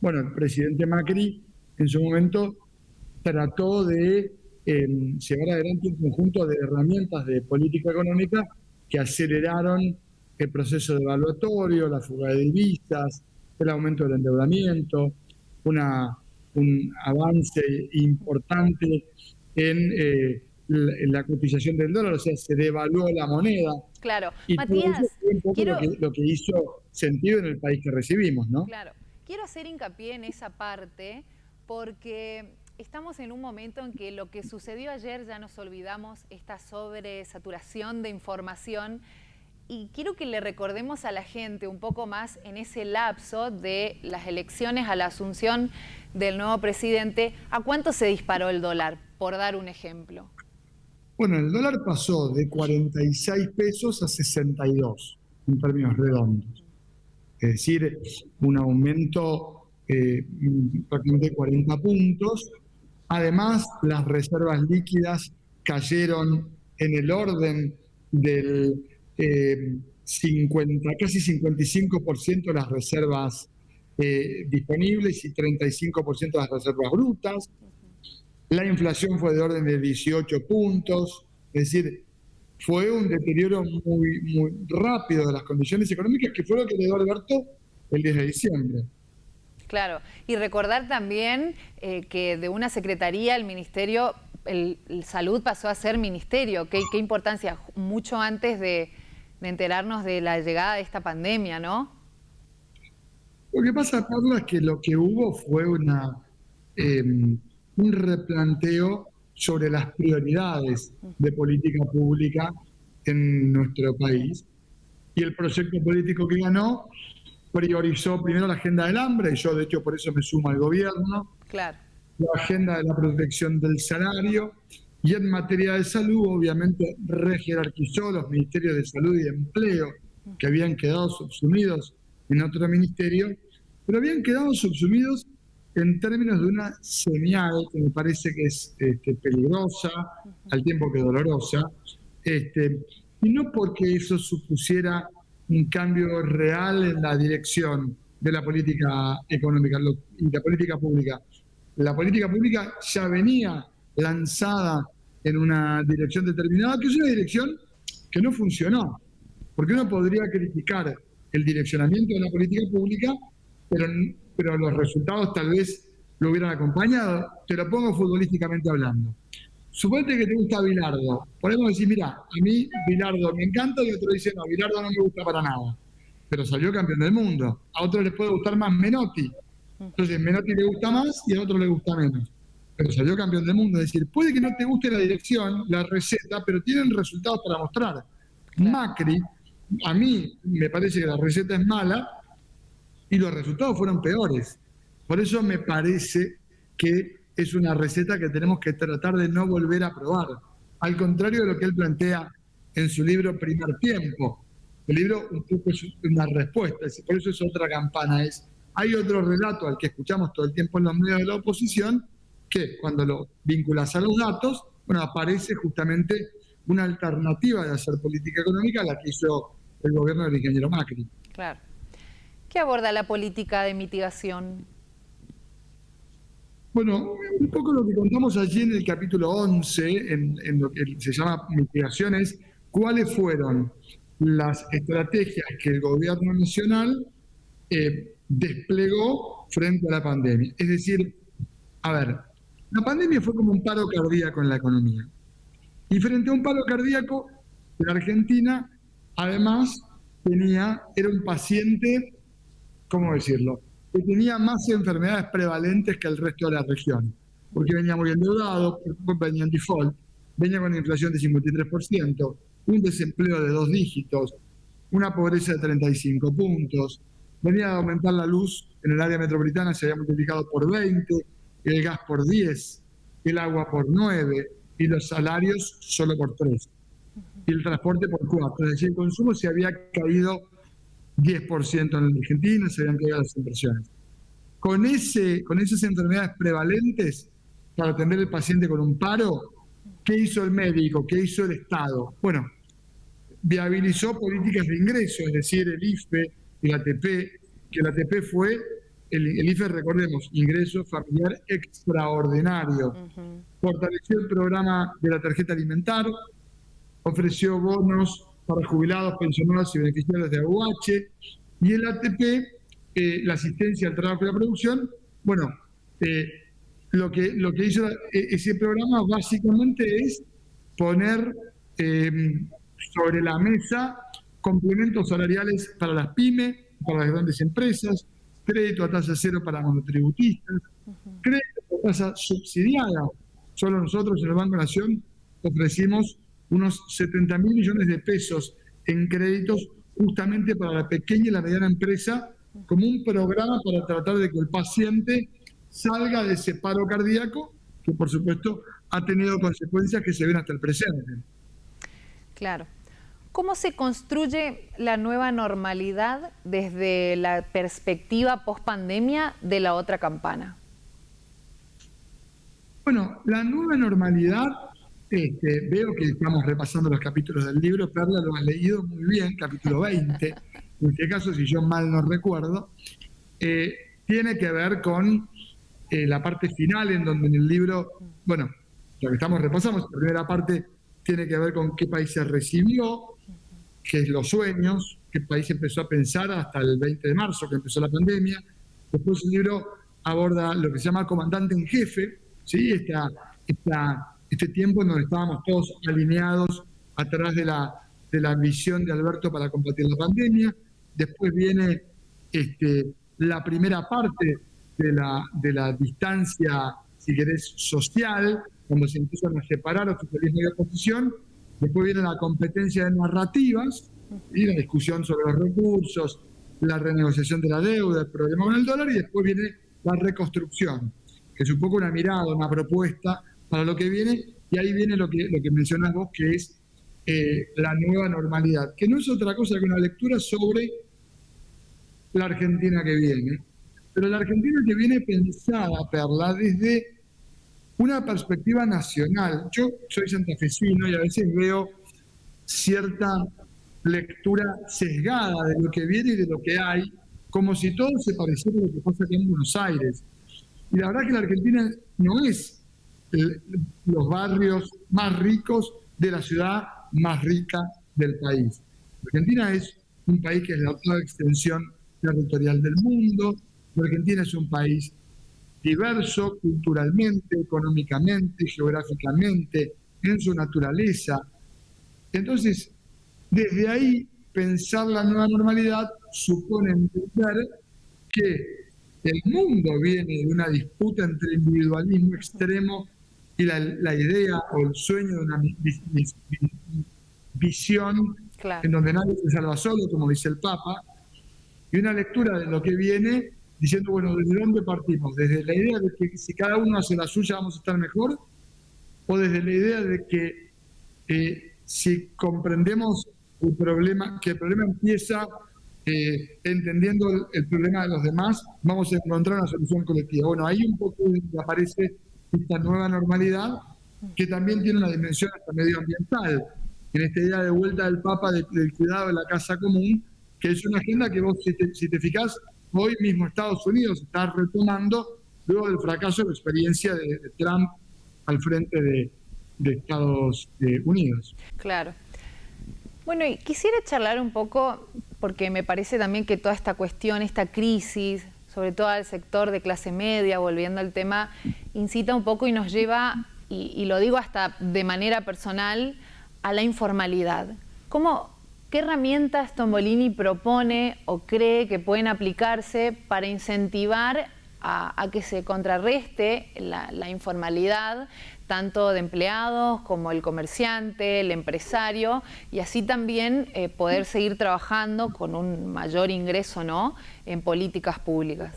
bueno, el presidente Macri en su momento trató de llevar adelante un conjunto de herramientas de política económica que aceleraron el proceso de evaluatorio, la fuga de divisas, el aumento del endeudamiento, un avance importante en la cotización del dólar, o sea, se devaluó la moneda. Claro. Y Matías, todo eso fue un poco quiero... lo que hizo sentido en el país que recibimos, ¿no? Claro. Quiero hacer hincapié en esa parte porque estamos en un momento en que lo que sucedió ayer ya nos olvidamos, esta sobresaturación de información, y quiero que le recordemos a la gente un poco más en ese lapso de las elecciones a la asunción del nuevo presidente, ¿a cuánto se disparó el dólar? Por dar un ejemplo. Bueno, el dólar pasó de 46 pesos a 62, en términos redondos. Es decir, un aumento prácticamente de 40 puntos. Además, las reservas líquidas cayeron en el orden del casi 55% de las reservas disponibles y 35% de las reservas brutas. La inflación fue de orden de 18 puntos, es decir, fue un deterioro muy rápido de las condiciones económicas, que fue lo que le dio Alberto el 10 de diciembre. Claro, y recordar también que de una secretaría, el ministerio, el salud pasó a ser ministerio. Qué importancia, mucho antes de enterarnos de la llegada de esta pandemia, ¿no? Lo que pasa, Carla, es que lo que hubo fue un replanteo sobre las prioridades de política pública en nuestro país. Y el proyecto político que ganó priorizó primero la agenda del hambre, y yo de hecho por eso me sumo al gobierno, Claro. la agenda de la protección del salario, y en materia de salud obviamente rejerarquizó los ministerios de salud y de empleo, que habían quedado subsumidos en otro ministerio, pero habían quedado subsumidos en términos de una señal que me parece que es peligrosa, al tiempo que dolorosa, y no porque eso supusiera un cambio real en la dirección de la política económica y la política pública. La política pública ya venía lanzada en una dirección determinada, que es una dirección que no funcionó, porque uno podría criticar el direccionamiento de la política pública, pero los resultados tal vez lo hubieran acompañado. Te lo pongo futbolísticamente hablando. Suponete que te gusta Bilardo. Podemos decir, mira, a mí Bilardo me encanta, y otro dice, no, Bilardo no me gusta para nada. Pero salió campeón del mundo. A otro les puede gustar más Menotti. Entonces, Menotti le gusta más y a otro le gusta menos. Pero salió campeón del mundo. Es decir, puede que no te guste la dirección, la receta, pero tienen resultados para mostrar. Macri, a mí me parece que la receta es mala y los resultados fueron peores. Por eso me parece que es una receta que tenemos que tratar de no volver a probar. Al contrario de lo que él plantea en su libro Primer Tiempo. El libro un poco es una respuesta, por eso es otra campana. Hay otro relato al que escuchamos todo el tiempo en los medios de la oposición, que cuando lo vinculas a los datos, bueno, aparece justamente una alternativa de hacer política económica a la que hizo el gobierno del ingeniero Macri. Claro. ¿Qué aborda la política de mitigación? Bueno, un poco lo que contamos allí en el capítulo 11, en lo que se llama mitigaciones, cuáles fueron las estrategias que el gobierno nacional desplegó frente a la pandemia. Es decir, a ver, la pandemia fue como un paro cardíaco en la economía. Y frente a un paro cardíaco, la Argentina, además, era un paciente, ¿cómo decirlo?, que tenía más enfermedades prevalentes que el resto de la región, porque venía muy endeudado, venía en default, venía con una inflación de 53%, un desempleo de 2 dígitos, una pobreza de 35 puntos, venía de aumentar la luz en el área metropolitana, se había multiplicado por 20, el gas por 10, el agua por 9 y los salarios solo por 3, y el transporte por 4, es decir, el consumo se había caído 10% en la Argentina, se habían caído las inversiones. con esas enfermedades prevalentes para atender al paciente con un paro, ¿qué hizo el médico? ¿Qué hizo el Estado? Bueno, viabilizó políticas de ingreso, es decir, el IFE y el ATP, que el ATP fue, el IFE, recordemos, ingreso familiar extraordinario. Fortaleció el programa de la tarjeta alimentar, ofreció bonos para jubilados, pensionados y beneficiarios de AUH, y el ATP, la asistencia al trabajo y la producción. Bueno, lo que hizo ese programa básicamente es poner sobre la mesa complementos salariales para las pymes, para las grandes empresas, crédito a tasa cero para monotributistas, crédito a tasa subsidiada. Solo nosotros en el Banco Nación ofrecimos unos 70.000 millones de pesos en créditos justamente para la pequeña y la mediana empresa, como un programa para tratar de que el paciente salga de ese paro cardíaco, que por supuesto ha tenido consecuencias que se ven hasta el presente. Claro. ¿Cómo se construye la nueva normalidad desde la perspectiva post-pandemia de la otra campana? Bueno, la nueva normalidad, veo que estamos repasando los capítulos del libro, Perla lo has leído muy bien, capítulo 20, en este caso, si yo mal no recuerdo, tiene que ver con la parte final, en donde en el libro, bueno, lo que estamos repasando, la primera parte tiene que ver con qué país se recibió, qué es los sueños, qué país empezó a pensar hasta el 20 de marzo, que empezó la pandemia. Después el libro aborda lo que se llama comandante en jefe, ¿sí? Este tiempo en donde estábamos todos alineados atrás de la visión de Alberto para combatir la pandemia. Después viene la primera parte de la distancia, si querés, social, cuando se empiezan a separar oficialismo y oposición. Después viene la competencia de narrativas, y la discusión sobre los recursos, la renegociación de la deuda, el problema con el dólar, y después viene la reconstrucción, que es un poco una mirada, una propuesta para lo que viene, y ahí viene lo que mencionás vos, que es la nueva normalidad, que no es otra cosa que una lectura sobre la Argentina que viene, pero la Argentina que viene pensada, Perla, desde una perspectiva nacional. Yo soy santafesino y a veces veo cierta lectura sesgada de lo que viene y de lo que hay, como si todo se pareciera a lo que pasa aquí en Buenos Aires. Y la verdad que la Argentina no es los barrios más ricos de la ciudad más rica del país. La Argentina es un país que es la octava extensión territorial del mundo. La Argentina es un país diverso culturalmente, económicamente, geográficamente, en su naturaleza. Entonces, desde ahí, pensar la nueva normalidad supone entender que el mundo viene de una disputa entre individualismo extremo y la idea o el sueño de una visión, claro, en donde nadie se salva solo, como dice el Papa, y una lectura de lo que viene diciendo, bueno, ¿desde dónde partimos? ¿Desde la idea de que si cada uno hace la suya vamos a estar mejor? ¿O desde la idea de que si comprendemos el problema, que el problema empieza entendiendo el problema de los demás, vamos a encontrar una solución colectiva? Bueno, ahí un poco aparece esta nueva normalidad, que también tiene una dimensión hasta medioambiental, en esta idea de vuelta del Papa del cuidado de la casa común, que es una agenda que vos, si te fijás, hoy mismo Estados Unidos está retomando luego del fracaso de la experiencia de Trump al frente de Estados Unidos. Claro. Bueno, y quisiera charlar un poco, porque me parece también que toda esta cuestión, esta crisis, sobre todo al sector de clase media, volviendo al tema, incita un poco y nos lleva, y lo digo hasta de manera personal, a la informalidad. ¿Qué herramientas Tombolini propone o cree que pueden aplicarse para incentivar a que se contrarreste la informalidad, tanto de empleados como el comerciante, el empresario, y así también poder seguir trabajando con un mayor ingreso, ¿no?, en políticas públicas?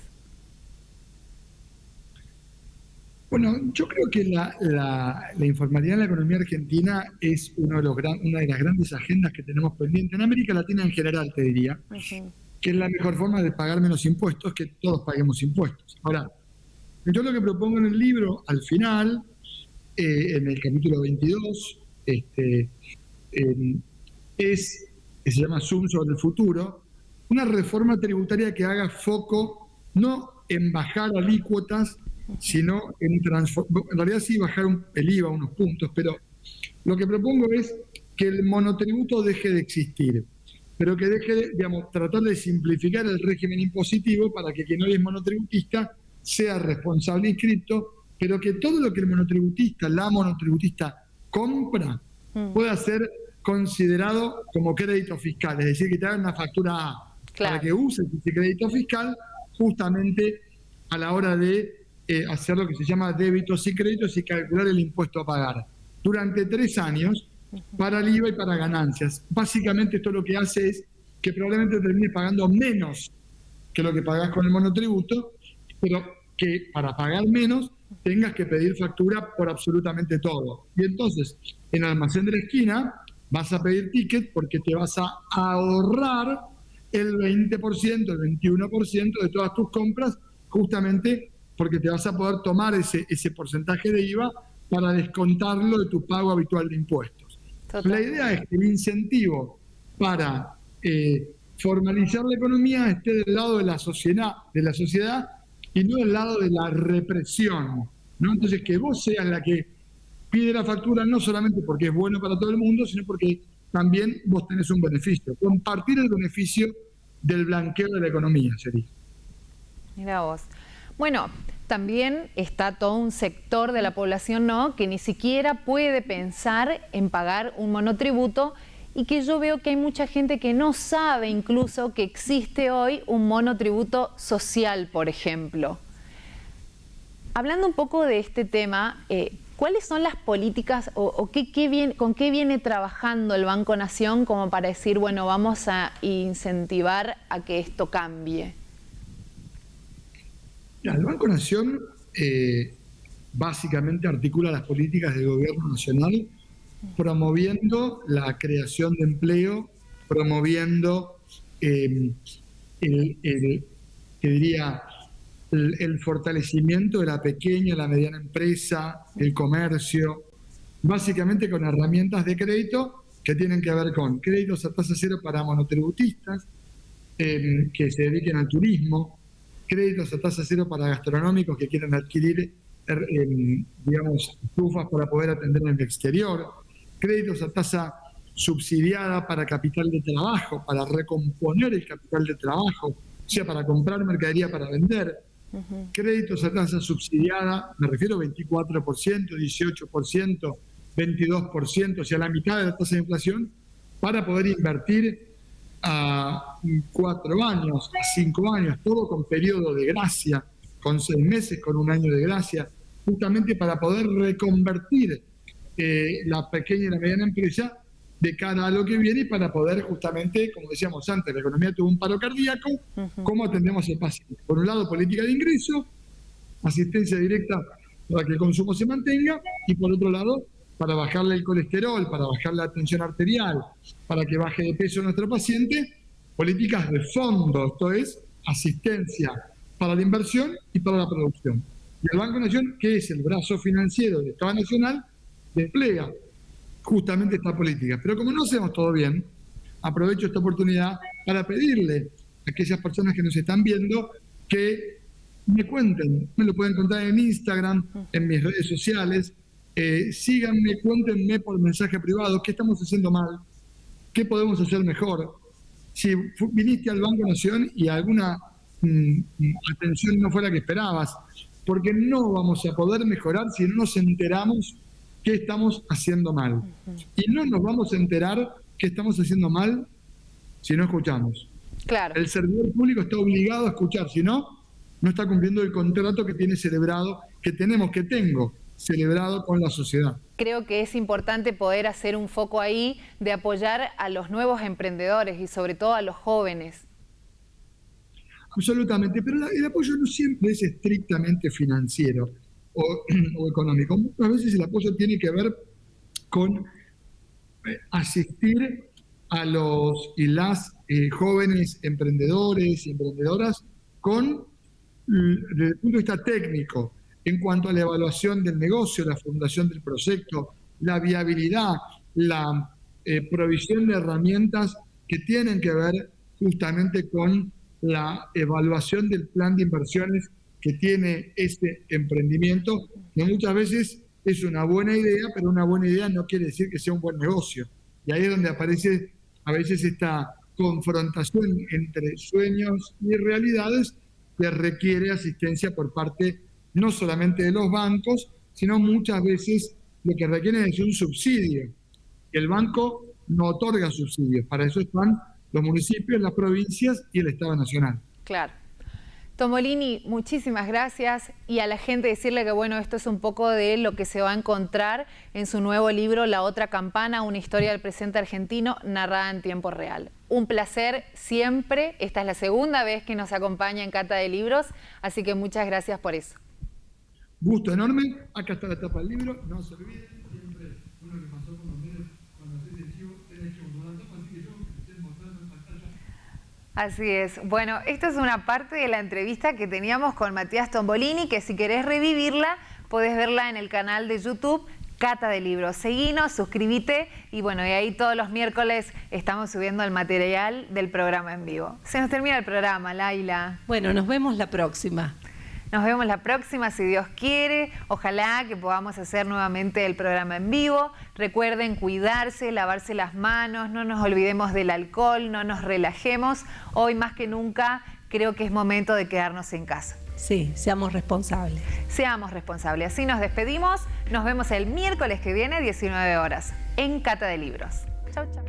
Bueno, yo creo que la informalidad en la economía argentina es una de las grandes agendas que tenemos pendiente en América Latina en general, te diría. que es la mejor forma de pagar menos impuestos, que todos paguemos impuestos. Ahora, yo lo que propongo en el libro, al final, en el capítulo 22, que se llama Zoom sobre el futuro, una reforma tributaria que haga foco no en bajar alícuotas, sino en realidad sí bajar el IVA unos puntos, pero lo que propongo es que el monotributo deje de existir, pero que deje de, tratar de simplificar el régimen impositivo para que quien hoy es monotributista sea responsable inscripto, pero que todo lo que el monotributista, la monotributista compra pueda ser considerado como crédito fiscal, es decir, que te hagan una factura A, para que uses ese crédito fiscal justamente a la hora de hacer lo que se llama débitos y créditos y calcular el impuesto a pagar durante 3 años para el IVA y para ganancias. Básicamente esto lo que hace es que probablemente termines pagando menos que lo que pagás con el monotributo, pero que para pagar menos tengas que pedir factura por absolutamente todo. Y entonces, en el almacén de la esquina vas a pedir ticket porque te vas a ahorrar el 20%, el 21% de todas tus compras, justamente porque te vas a poder tomar ese porcentaje de IVA para descontarlo de tu pago habitual de impuestos. La idea es que el incentivo para formalizar la economía esté del lado de la sociedad y no del lado de la represión, ¿no? Entonces, que vos seas la que pide la factura no solamente porque es bueno para todo el mundo, sino porque también vos tenés un beneficio. Compartir el beneficio del blanqueo de la economía sería. Mira vos. Bueno, también está todo un sector de la población, ¿no?, que ni siquiera puede pensar en pagar un monotributo y que yo veo que hay mucha gente que no sabe incluso que existe hoy un monotributo social, por ejemplo. Hablando un poco de este tema, ¿cuáles son las políticas o con qué viene trabajando el Banco Nación como para decir, bueno, vamos a incentivar a que esto cambie? El Banco Nación básicamente articula las políticas del gobierno nacional promoviendo la creación de empleo, promoviendo el fortalecimiento de la pequeña y la mediana empresa, el comercio, básicamente con herramientas de crédito que tienen que ver con créditos a tasa cero para monotributistas que se dediquen al turismo, créditos a tasa cero para gastronómicos que quieran adquirir, estufas para poder atender en el exterior, créditos a tasa subsidiada para capital de trabajo, para recomponer el capital de trabajo, o sea, para comprar mercadería para vender, créditos a tasa subsidiada, me refiero a 24%, 18%, 22%, o sea, la mitad de la tasa de inflación, para poder invertir a 4 años, a 5 años, todo con periodo de gracia, con 6 meses, con 1 año de gracia, justamente para poder reconvertir la pequeña y la mediana empresa de cara a lo que viene y para poder justamente, como decíamos antes, la economía tuvo un paro cardíaco, ¿cómo atendemos el paciente? Por un lado, política de ingreso, asistencia directa para que el consumo se mantenga, y por otro lado, para bajarle el colesterol, para bajar la tensión arterial, para que baje de peso nuestro paciente, políticas de fondo, esto es, asistencia para la inversión y para la producción. Y el Banco Nación, que es el brazo financiero del Estado Nacional, despliega justamente esta política. Pero como no hacemos todo bien, aprovecho esta oportunidad para pedirle a aquellas personas que nos están viendo que me cuenten, me lo pueden contar en Instagram, en mis redes sociales, síganme, cuéntenme por mensaje privado qué estamos haciendo mal, qué podemos hacer mejor. Si viniste al Banco Nación y alguna atención no fue la que esperabas, porque no vamos a poder mejorar si no nos enteramos qué estamos haciendo mal. Y no nos vamos a enterar qué estamos haciendo mal si no escuchamos. Claro. El servidor público está obligado a escuchar, si no, no está cumpliendo el contrato que tiene celebrado, que tengo celebrado con la sociedad. Creo que es importante poder hacer un foco ahí de apoyar a los nuevos emprendedores y sobre todo a los jóvenes. Absolutamente, pero el apoyo no siempre es estrictamente financiero o económico. Muchas veces el apoyo tiene que ver con asistir a los y las jóvenes emprendedores y emprendedoras desde el punto de vista técnico, en cuanto a la evaluación del negocio, la formulación del proyecto, la viabilidad, la provisión de herramientas que tienen que ver justamente con la evaluación del plan de inversiones que tiene este emprendimiento, que muchas veces es una buena idea, pero una buena idea no quiere decir que sea un buen negocio. Y ahí es donde aparece a veces esta confrontación entre sueños y realidades que requiere asistencia por parte no solamente de los bancos, sino muchas veces lo que requieren es un subsidio. El banco no otorga subsidios, para eso están los municipios, las provincias y el Estado Nacional. Claro. Tombolini, muchísimas gracias, y a la gente decirle que bueno, esto es un poco de lo que se va a encontrar en su nuevo libro La Otra Campana, una historia del presente argentino narrada en tiempo real. Un placer siempre, esta es la segunda vez que nos acompaña en Cata de Libros, así que muchas gracias por eso. Gusto enorme, acá está la tapa del libro, no se olviden, siempre uno que pasó por los medios, cuando haces el chivo, tenés que volver la tapa, así que yo estoy mostrando en pantalla. Así es. Bueno, esta es una parte de la entrevista que teníamos con Matías Tombolini, que si querés revivirla, podés verla en el canal de YouTube Cata de Libros. Seguinos, suscríbete y bueno, y ahí todos los miércoles estamos subiendo el material del programa en vivo. Se nos termina el programa, Laila. Bueno, nos vemos la próxima. Nos vemos la próxima, si Dios quiere. Ojalá que podamos hacer nuevamente el programa en vivo. Recuerden cuidarse, lavarse las manos, no nos olvidemos del alcohol, no nos relajemos. Hoy más que nunca creo que es momento de quedarnos en casa. Sí, seamos responsables. Seamos responsables. Así nos despedimos. Nos vemos el miércoles que viene, 19 horas, en Cata de Libros. Chau, chau.